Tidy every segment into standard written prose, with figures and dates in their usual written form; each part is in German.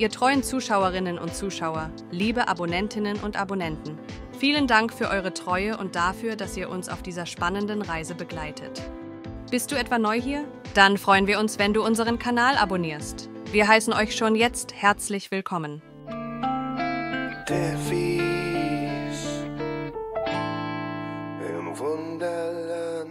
Ihr treuen Zuschauerinnen und Zuschauer, liebe Abonnentinnen und Abonnenten. Vielen Dank für eure Treue und dafür, dass ihr uns auf dieser spannenden Reise begleitet. Bist du etwa neu hier? Dann freuen wir uns, wenn du unseren Kanal abonnierst. Wir heißen euch schon jetzt herzlich willkommen. Devis im Wunderland.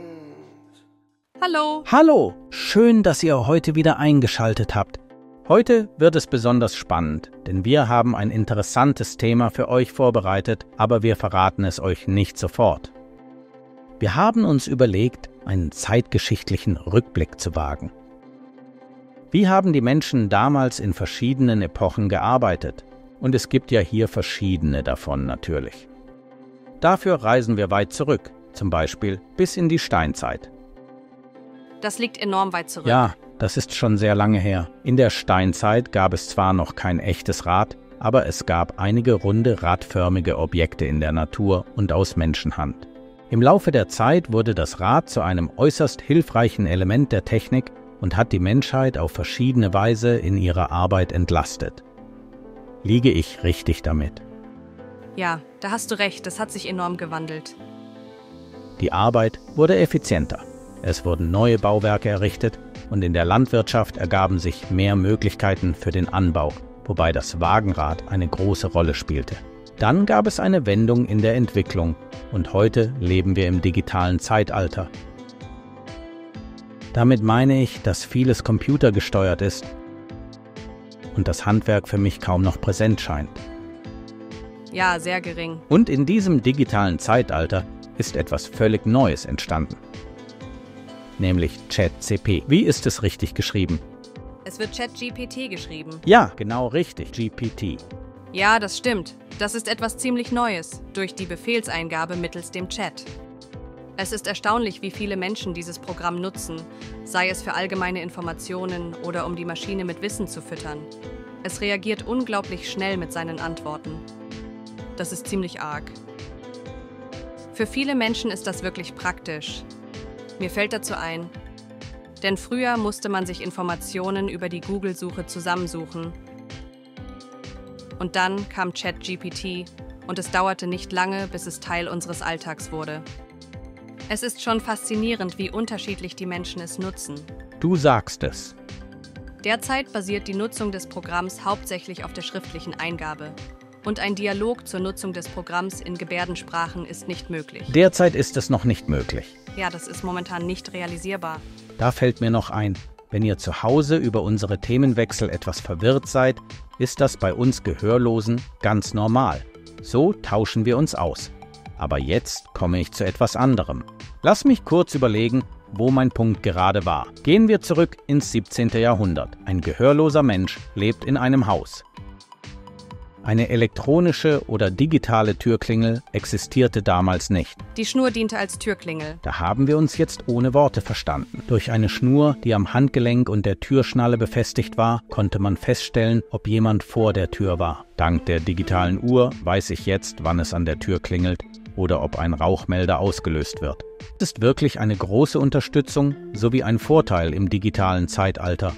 Hallo! Hallo, schön, dass ihr heute wieder eingeschaltet habt. Heute wird es besonders spannend, denn wir haben ein interessantes Thema für euch vorbereitet, aber wir verraten es euch nicht sofort. Wir haben uns überlegt, einen zeitgeschichtlichen Rückblick zu wagen. Wie haben die Menschen damals in verschiedenen Epochen gearbeitet? Und es gibt ja hier verschiedene davon natürlich. Dafür reisen wir weit zurück, zum Beispiel bis in die Steinzeit. Das liegt enorm weit zurück. Ja, das ist schon sehr lange her. In der Steinzeit gab es zwar noch kein echtes Rad, aber es gab einige runde, radförmige Objekte in der Natur und aus Menschenhand. Im Laufe der Zeit wurde das Rad zu einem äußerst hilfreichen Element der Technik und hat die Menschheit auf verschiedene Weise in ihrer Arbeit entlastet. Liege ich richtig damit? Ja, da hast du recht, das hat sich enorm gewandelt. Die Arbeit wurde effizienter. Es wurden neue Bauwerke errichtet und in der Landwirtschaft ergaben sich mehr Möglichkeiten für den Anbau, wobei das Wagenrad eine große Rolle spielte. Dann gab es eine Wendung in der Entwicklung und heute leben wir im digitalen Zeitalter. Damit meine ich, dass vieles computergesteuert ist und das Handwerk für mich kaum noch präsent scheint. Ja, sehr gering. Und in diesem digitalen Zeitalter ist etwas völlig Neues entstanden. Nämlich ChatGPT. Wie ist es richtig geschrieben? Es wird ChatGPT geschrieben. Ja, genau richtig, GPT. Ja, das stimmt. Das ist etwas ziemlich Neues, durch die Befehlseingabe mittels dem Chat. Es ist erstaunlich, wie viele Menschen dieses Programm nutzen, sei es für allgemeine Informationen oder um die Maschine mit Wissen zu füttern. Es reagiert unglaublich schnell mit seinen Antworten. Das ist ziemlich arg. Für viele Menschen ist das wirklich praktisch. Mir fällt dazu ein, denn früher musste man sich Informationen über die Google-Suche zusammensuchen. Und dann kam ChatGPT und es dauerte nicht lange, bis es Teil unseres Alltags wurde. Es ist schon faszinierend, wie unterschiedlich die Menschen es nutzen. Du sagst es. Derzeit basiert die Nutzung des Programms hauptsächlich auf der schriftlichen Eingabe. Und ein Dialog zur Nutzung des Programms in Gebärdensprachen ist nicht möglich. Derzeit ist es noch nicht möglich. Ja, das ist momentan nicht realisierbar. Da fällt mir noch ein, wenn ihr zu Hause über unsere Themenwechsel etwas verwirrt seid, ist das bei uns Gehörlosen ganz normal. So tauschen wir uns aus. Aber jetzt komme ich zu etwas anderem. Lass mich kurz überlegen, wo mein Punkt gerade war. Gehen wir zurück ins 17. Jahrhundert. Ein gehörloser Mensch lebt in einem Haus. Eine elektronische oder digitale Türklingel existierte damals nicht. Die Schnur diente als Türklingel. Da haben wir uns jetzt ohne Worte verstanden. Durch eine Schnur, die am Handgelenk und der Türschnalle befestigt war, konnte man feststellen, ob jemand vor der Tür war. Dank der digitalen Uhr weiß ich jetzt, wann es an der Tür klingelt oder ob ein Rauchmelder ausgelöst wird. Das ist wirklich eine große Unterstützung sowie ein Vorteil im digitalen Zeitalter.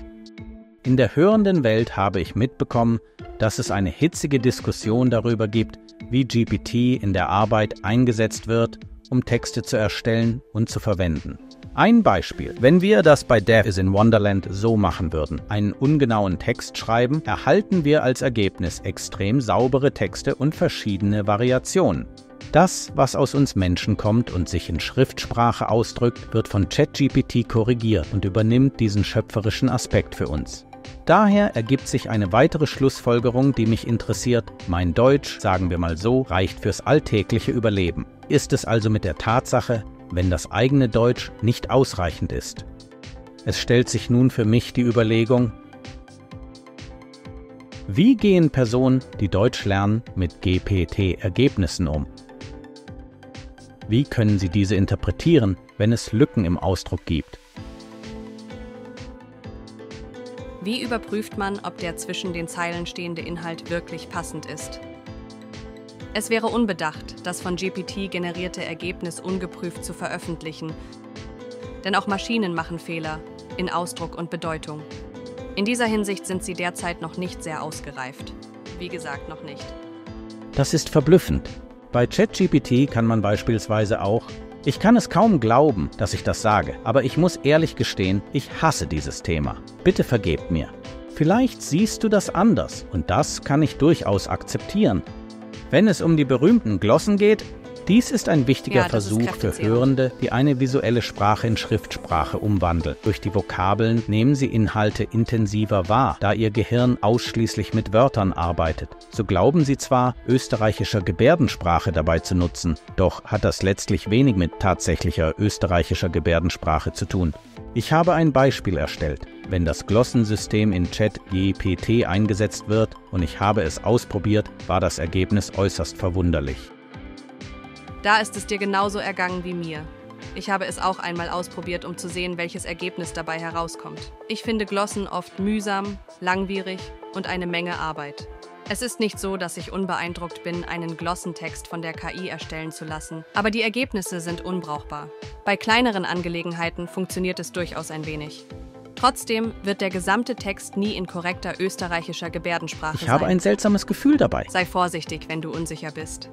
In der hörenden Welt habe ich mitbekommen, dass es eine hitzige Diskussion darüber gibt, wie GPT in der Arbeit eingesetzt wird, um Texte zu erstellen und zu verwenden. Ein Beispiel: Wenn wir das bei Dev is in Wonderland so machen würden, einen ungenauen Text schreiben, erhalten wir als Ergebnis extrem saubere Texte und verschiedene Variationen. Das, was aus uns Menschen kommt und sich in Schriftsprache ausdrückt, wird von ChatGPT korrigiert und übernimmt diesen schöpferischen Aspekt für uns. Daher ergibt sich eine weitere Schlussfolgerung, die mich interessiert. Mein Deutsch, sagen wir mal so, reicht fürs alltägliche Überleben. Ist es also mit der Tatsache, wenn das eigene Deutsch nicht ausreichend ist? Es stellt sich nun für mich die Überlegung: Wie gehen Personen, die Deutsch lernen, mit GPT-Ergebnissen um? Wie können sie diese interpretieren, wenn es Lücken im Ausdruck gibt? Wie überprüft man, ob der zwischen den Zeilen stehende Inhalt wirklich passend ist? Es wäre unbedacht, das von GPT generierte Ergebnis ungeprüft zu veröffentlichen, denn auch Maschinen machen Fehler in Ausdruck und Bedeutung. In dieser Hinsicht sind sie derzeit noch nicht sehr ausgereift. Wie gesagt, noch nicht. Das ist verblüffend. Bei ChatGPT kann man beispielsweise auch: Ich kann es kaum glauben, dass ich das sage, aber ich muss ehrlich gestehen, ich hasse dieses Thema. Bitte vergebt mir. Vielleicht siehst du das anders und das kann ich durchaus akzeptieren. Wenn es um die berühmten Glossen geht, dies ist ein wichtiger Versuch für Hörende, die eine visuelle Sprache in Schriftsprache umwandeln. Durch die Vokabeln nehmen sie Inhalte intensiver wahr, da ihr Gehirn ausschließlich mit Wörtern arbeitet. So glauben sie zwar, österreichischer Gebärdensprache dabei zu nutzen, doch hat das letztlich wenig mit tatsächlicher österreichischer Gebärdensprache zu tun. Ich habe ein Beispiel erstellt. Wenn das Glossensystem in ChatGPT eingesetzt wird, und ich habe es ausprobiert, war das Ergebnis äußerst verwunderlich. Da ist es dir genauso ergangen wie mir. Ich habe es auch einmal ausprobiert, um zu sehen, welches Ergebnis dabei herauskommt. Ich finde Glossen oft mühsam, langwierig und eine Menge Arbeit. Es ist nicht so, dass ich unbeeindruckt bin, einen Glossentext von der KI erstellen zu lassen, aber die Ergebnisse sind unbrauchbar. Bei kleineren Angelegenheiten funktioniert es durchaus ein wenig. Trotzdem wird der gesamte Text nie in korrekter österreichischer Gebärdensprache sein. Ich habe ein seltsames Gefühl dabei. Sei vorsichtig, wenn du unsicher bist.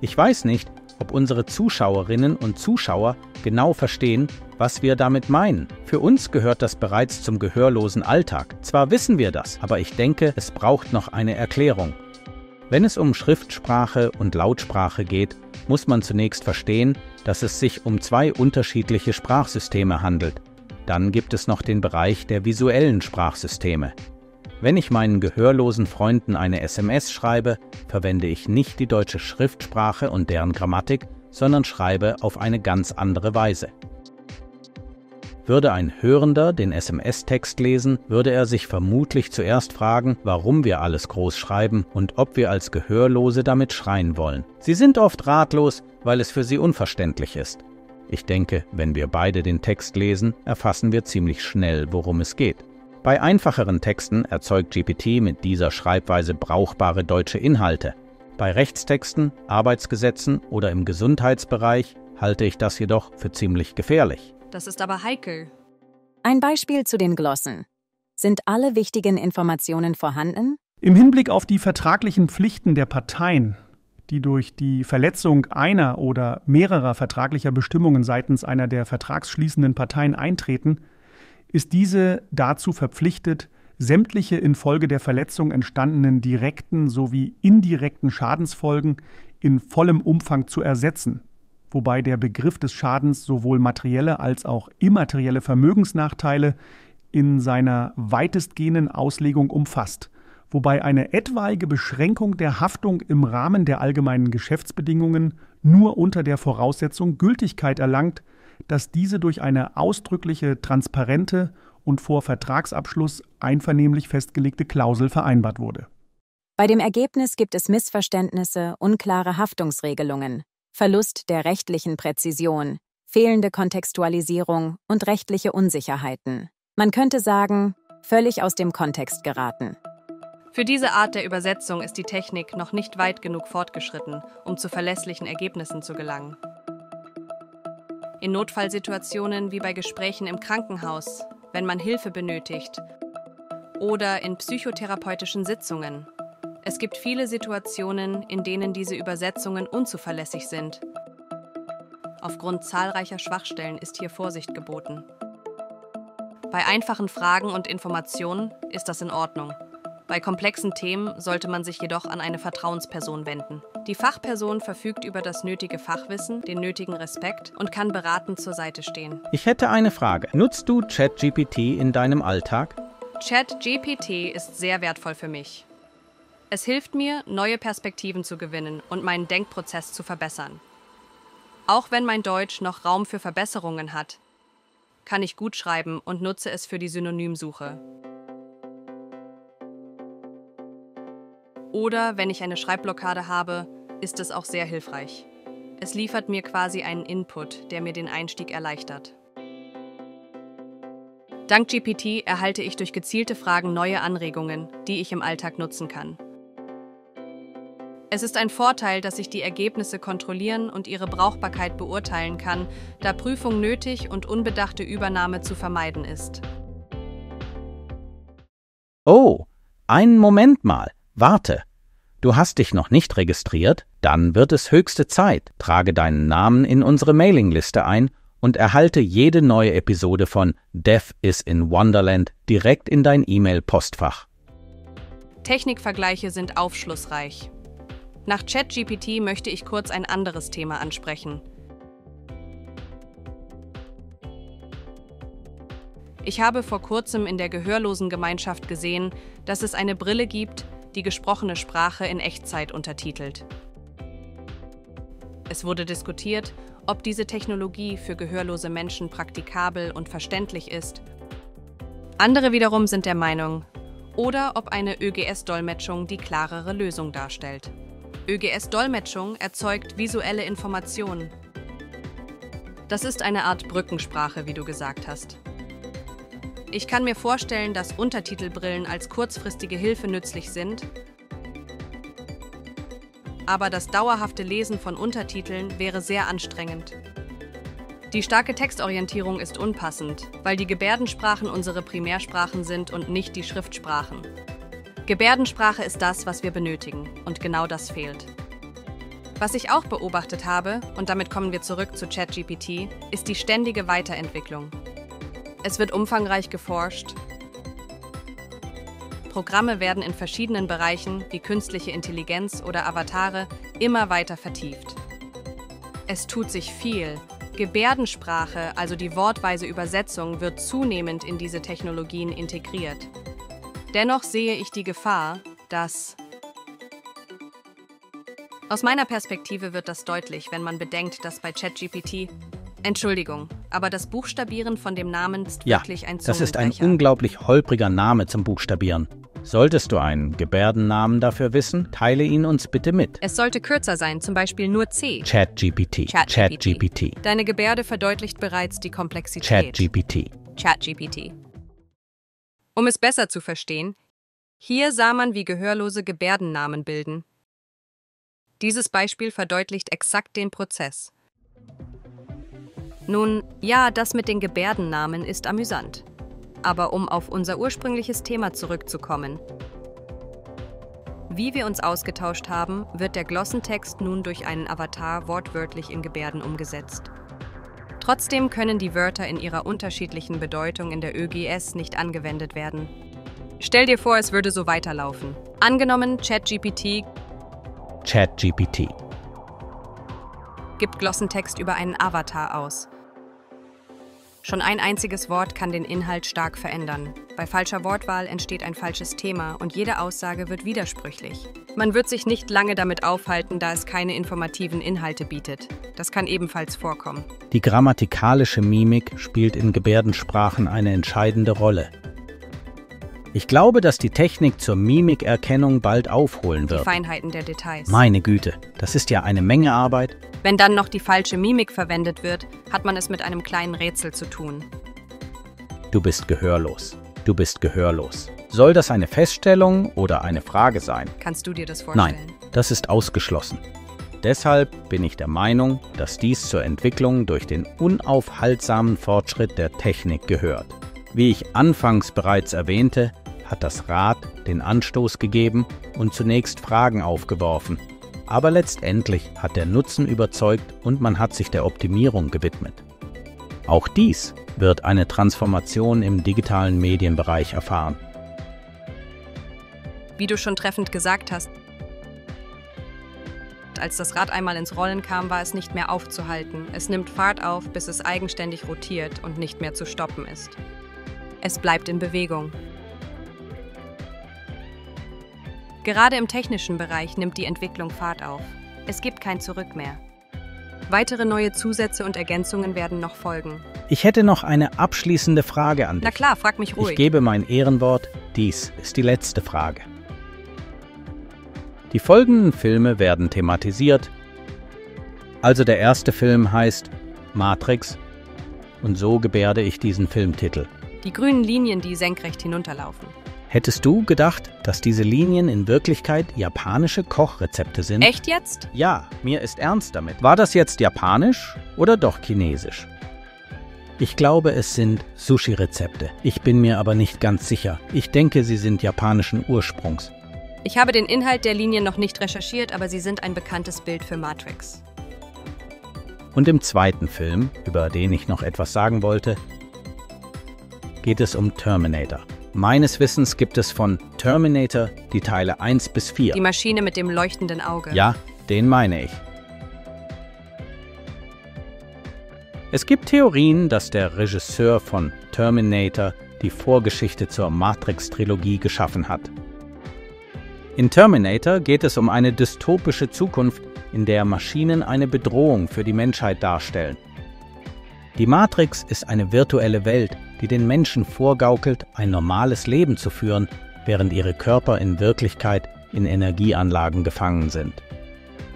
Ich weiß nicht, ob unsere Zuschauerinnen und Zuschauer genau verstehen, was wir damit meinen. Für uns gehört das bereits zum gehörlosen Alltag. Zwar wissen wir das, aber ich denke, es braucht noch eine Erklärung. Wenn es um Schriftsprache und Lautsprache geht, muss man zunächst verstehen, dass es sich um zwei unterschiedliche Sprachsysteme handelt. Dann gibt es noch den Bereich der visuellen Sprachsysteme. Wenn ich meinen gehörlosen Freunden eine SMS schreibe, verwende ich nicht die deutsche Schriftsprache und deren Grammatik, sondern schreibe auf eine ganz andere Weise. Würde ein Hörender den SMS-Text lesen, würde er sich vermutlich zuerst fragen, warum wir alles groß schreiben und ob wir als Gehörlose damit schreien wollen. Sie sind oft ratlos, weil es für sie unverständlich ist. Ich denke, wenn wir beide den Text lesen, erfassen wir ziemlich schnell, worum es geht. Bei einfacheren Texten erzeugt GPT mit dieser Schreibweise brauchbare deutsche Inhalte. Bei Rechtstexten, Arbeitsgesetzen oder im Gesundheitsbereich halte ich das jedoch für ziemlich gefährlich. Das ist aber heikel. Ein Beispiel zu den Glossen. Sind alle wichtigen Informationen vorhanden? Im Hinblick auf die vertraglichen Pflichten der Parteien, die durch die Verletzung einer oder mehrerer vertraglicher Bestimmungen seitens einer der vertragsschließenden Parteien eintreten, ist diese dazu verpflichtet, sämtliche infolge der Verletzung entstandenen direkten sowie indirekten Schadensfolgen in vollem Umfang zu ersetzen, wobei der Begriff des Schadens sowohl materielle als auch immaterielle Vermögensnachteile in seiner weitestgehenden Auslegung umfasst, wobei eine etwaige Beschränkung der Haftung im Rahmen der allgemeinen Geschäftsbedingungen nur unter der Voraussetzung Gültigkeit erlangt, dass diese durch eine ausdrückliche, transparente und vor Vertragsabschluss einvernehmlich festgelegte Klausel vereinbart wurde. Bei dem Ergebnis gibt es Missverständnisse, unklare Haftungsregelungen, Verlust der rechtlichen Präzision, fehlende Kontextualisierung und rechtliche Unsicherheiten. Man könnte sagen, völlig aus dem Kontext geraten. Für diese Art der Übersetzung ist die Technik noch nicht weit genug fortgeschritten, um zu verlässlichen Ergebnissen zu gelangen. In Notfallsituationen wie bei Gesprächen im Krankenhaus, wenn man Hilfe benötigt, oder in psychotherapeutischen Sitzungen. Es gibt viele Situationen, in denen diese Übersetzungen unzuverlässig sind. Aufgrund zahlreicher Schwachstellen ist hier Vorsicht geboten. Bei einfachen Fragen und Informationen ist das in Ordnung. Bei komplexen Themen sollte man sich jedoch an eine Vertrauensperson wenden. Die Fachperson verfügt über das nötige Fachwissen, den nötigen Respekt und kann beratend zur Seite stehen. Ich hätte eine Frage. Nutzt du ChatGPT in deinem Alltag? ChatGPT ist sehr wertvoll für mich. Es hilft mir, neue Perspektiven zu gewinnen und meinen Denkprozess zu verbessern. Auch wenn mein Deutsch noch Raum für Verbesserungen hat, kann ich gut schreiben und nutze es für die Synonymsuche. Oder wenn ich eine Schreibblockade habe, ist es auch sehr hilfreich. Es liefert mir quasi einen Input, der mir den Einstieg erleichtert. Dank GPT erhalte ich durch gezielte Fragen neue Anregungen, die ich im Alltag nutzen kann. Es ist ein Vorteil, dass ich die Ergebnisse kontrollieren und ihre Brauchbarkeit beurteilen kann, da Prüfung nötig und unbedachte Übernahme zu vermeiden ist. Oh, einen Moment mal, warte. Du hast dich noch nicht registriert? Dann wird es höchste Zeit. Trage deinen Namen in unsere Mailingliste ein und erhalte jede neue Episode von Death is in Wonderland direkt in dein E-Mail-Postfach. Technikvergleiche sind aufschlussreich. Nach ChatGPT möchte ich kurz ein anderes Thema ansprechen. Ich habe vor kurzem in der Gehörlosengemeinschaft gesehen, dass es eine Brille gibt, die gesprochene Sprache in Echtzeit untertitelt. Es wurde diskutiert, ob diese Technologie für gehörlose Menschen praktikabel und verständlich ist. Andere wiederum sind der Meinung, oder ob eine ÖGS-Dolmetschung die klarere Lösung darstellt. ÖGS-Dolmetschung erzeugt visuelle Informationen. Das ist eine Art Brückensprache, wie du gesagt hast. Ich kann mir vorstellen, dass Untertitelbrillen als kurzfristige Hilfe nützlich sind, aber das dauerhafte Lesen von Untertiteln wäre sehr anstrengend. Die starke Textorientierung ist unpassend, weil die Gebärdensprachen unsere Primärsprachen sind und nicht die Schriftsprachen. Gebärdensprache ist das, was wir benötigen, und genau das fehlt. Was ich auch beobachtet habe, und damit kommen wir zurück zu ChatGPT, ist die ständige Weiterentwicklung. Es wird umfangreich geforscht. Programme werden in verschiedenen Bereichen, wie künstliche Intelligenz oder Avatare, immer weiter vertieft. Es tut sich viel. Gebärdensprache, also die wortweise Übersetzung, wird zunehmend in diese Technologien integriert. Dennoch sehe ich die Gefahr, dass... Aus meiner Perspektive wird das deutlich, wenn man bedenkt, dass bei ChatGPT... Entschuldigung, aber das Buchstabieren von dem Namen ist wirklich ein Zungenbrecher. Das ist ein unglaublich holpriger Name zum Buchstabieren. Solltest du einen Gebärdennamen dafür wissen, teile ihn uns bitte mit. Es sollte kürzer sein, zum Beispiel nur C. ChatGPT. ChatGPT. Deine Gebärde verdeutlicht bereits die Komplexität. ChatGPT. Um es besser zu verstehen, hier sah man, wie Gehörlose Gebärdennamen bilden. Dieses Beispiel verdeutlicht exakt den Prozess. Nun, ja, das mit den Gebärdennamen ist amüsant. Aber um auf unser ursprüngliches Thema zurückzukommen. Wie wir uns ausgetauscht haben, wird der Glossentext nun durch einen Avatar wortwörtlich in Gebärden umgesetzt. Trotzdem können die Wörter in ihrer unterschiedlichen Bedeutung in der ÖGS nicht angewendet werden. Stell dir vor, es würde so weiterlaufen. Angenommen, ChatGPT gibt Glossentext über einen Avatar aus. Schon ein einziges Wort kann den Inhalt stark verändern. Bei falscher Wortwahl entsteht ein falsches Thema und jede Aussage wird widersprüchlich. Man wird sich nicht lange damit aufhalten, da es keine informativen Inhalte bietet. Das kann ebenfalls vorkommen. Die grammatikalische Mimik spielt in Gebärdensprachen eine entscheidende Rolle. Ich glaube, dass die Technik zur Mimikerkennung bald aufholen wird. Die Feinheiten der Details. Meine Güte, das ist ja eine Menge Arbeit. Wenn dann noch die falsche Mimik verwendet wird, hat man es mit einem kleinen Rätsel zu tun. Du bist gehörlos. Du bist gehörlos. Soll das eine Feststellung oder eine Frage sein? Kannst du dir das vorstellen? Nein, das ist ausgeschlossen. Deshalb bin ich der Meinung, dass dies zur Entwicklung durch den unaufhaltsamen Fortschritt der Technik gehört. Wie ich anfangs bereits erwähnte, hat das Rad den Anstoß gegeben und zunächst Fragen aufgeworfen. Aber letztendlich hat der Nutzen überzeugt und man hat sich der Optimierung gewidmet. Auch dies wird eine Transformation im digitalen Medienbereich erfahren. Wie du schon treffend gesagt hast, als das Rad einmal ins Rollen kam, war es nicht mehr aufzuhalten. Es nimmt Fahrt auf, bis es eigenständig rotiert und nicht mehr zu stoppen ist. Es bleibt in Bewegung. Gerade im technischen Bereich nimmt die Entwicklung Fahrt auf. Es gibt kein Zurück mehr. Weitere neue Zusätze und Ergänzungen werden noch folgen. Ich hätte noch eine abschließende Frage an dich. Na klar, frag mich ruhig. Ich gebe mein Ehrenwort, dies ist die letzte Frage. Die folgenden Filme werden thematisiert. Also der erste Film heißt Matrix und so gebärde ich diesen Filmtitel. Die grünen Linien, die senkrecht hinunterlaufen. Hättest du gedacht, dass diese Linien in Wirklichkeit japanische Kochrezepte sind? Echt jetzt? Ja, mir ist ernst damit. War das jetzt japanisch oder doch chinesisch? Ich glaube, es sind Sushi-Rezepte. Ich bin mir aber nicht ganz sicher. Ich denke, sie sind japanischen Ursprungs. Ich habe den Inhalt der Linien noch nicht recherchiert, aber sie sind ein bekanntes Bild für Matrix. Und im zweiten Film, über den ich noch etwas sagen wollte, geht es um Terminator. Meines Wissens gibt es von Terminator die Teile 1 bis 4. Die Maschine mit dem leuchtenden Auge. Ja, den meine ich. Es gibt Theorien, dass der Regisseur von Terminator die Vorgeschichte zur Matrix-Trilogie geschaffen hat. In Terminator geht es um eine dystopische Zukunft, in der Maschinen eine Bedrohung für die Menschheit darstellen. Die Matrix ist eine virtuelle Welt, die den Menschen vorgaukelt, ein normales Leben zu führen, während ihre Körper in Wirklichkeit in Energieanlagen gefangen sind.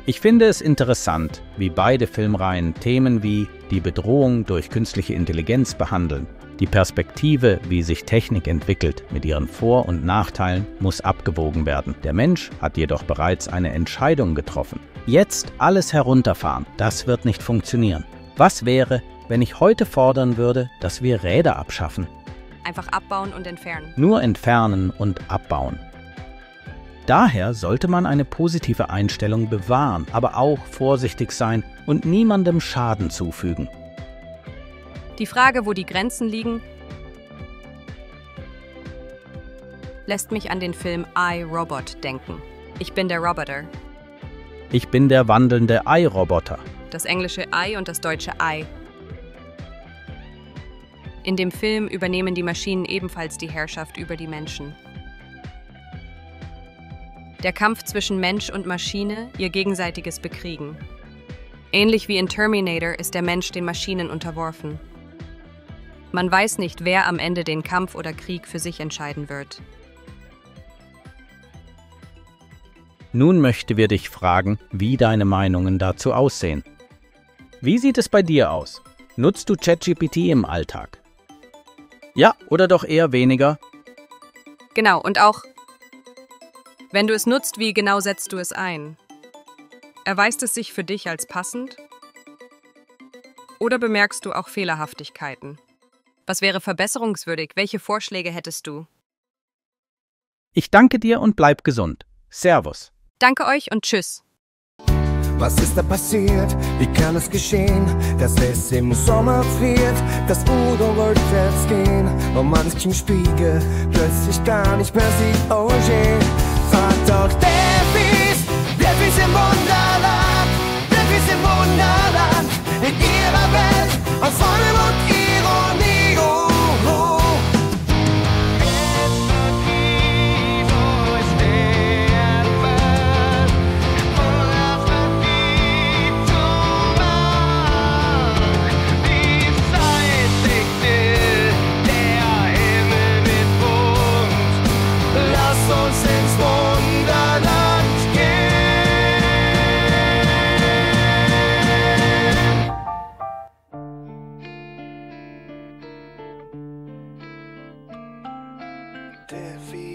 Ich finde es interessant, wie beide Filmreihen Themen wie die Bedrohung durch künstliche Intelligenz behandeln. Die Perspektive, wie sich Technik entwickelt, mit ihren Vor- und Nachteilen, muss abgewogen werden. Der Mensch hat jedoch bereits eine Entscheidung getroffen. Jetzt alles herunterfahren, das wird nicht funktionieren. Was wäre, wenn ich heute fordern würde, dass wir Räder abschaffen? Einfach abbauen und entfernen. Nur entfernen und abbauen. Daher sollte man eine positive Einstellung bewahren, aber auch vorsichtig sein und niemandem Schaden zufügen. Die Frage, wo die Grenzen liegen, lässt mich an den Film I, Robot denken. Ich bin der Roboter. Ich bin der wandelnde Ei-Roboter. Das englische I und das deutsche Ei. In dem Film übernehmen die Maschinen ebenfalls die Herrschaft über die Menschen. Der Kampf zwischen Mensch und Maschine, ihr gegenseitiges Bekriegen. Ähnlich wie in Terminator ist der Mensch den Maschinen unterworfen. Man weiß nicht, wer am Ende den Kampf oder Krieg für sich entscheiden wird. Nun möchten wir dich fragen, wie deine Meinungen dazu aussehen. Wie sieht es bei dir aus? Nutzt du ChatGPT im Alltag? Ja, oder doch eher weniger? Genau, und auch, wenn du es nutzt, wie genau setzt du es ein? Erweist es sich für dich als passend? Oder bemerkst du auch Fehlerhaftigkeiten? Was wäre verbesserungswürdig? Welche Vorschläge hättest du? Ich danke dir und bleib gesund. Servus. Danke euch und tschüss. Was ist da passiert? Wie kann es geschehen, dass es im Sommer friert, dass Udo rückwärts gehen und man sich im Spiegel plötzlich gar nicht mehr sieht? Oh je, frag doch Delphis im Wunderland, Delphis im Wunderland, in ihrer Welt aus Freude und Ironie. Delphis.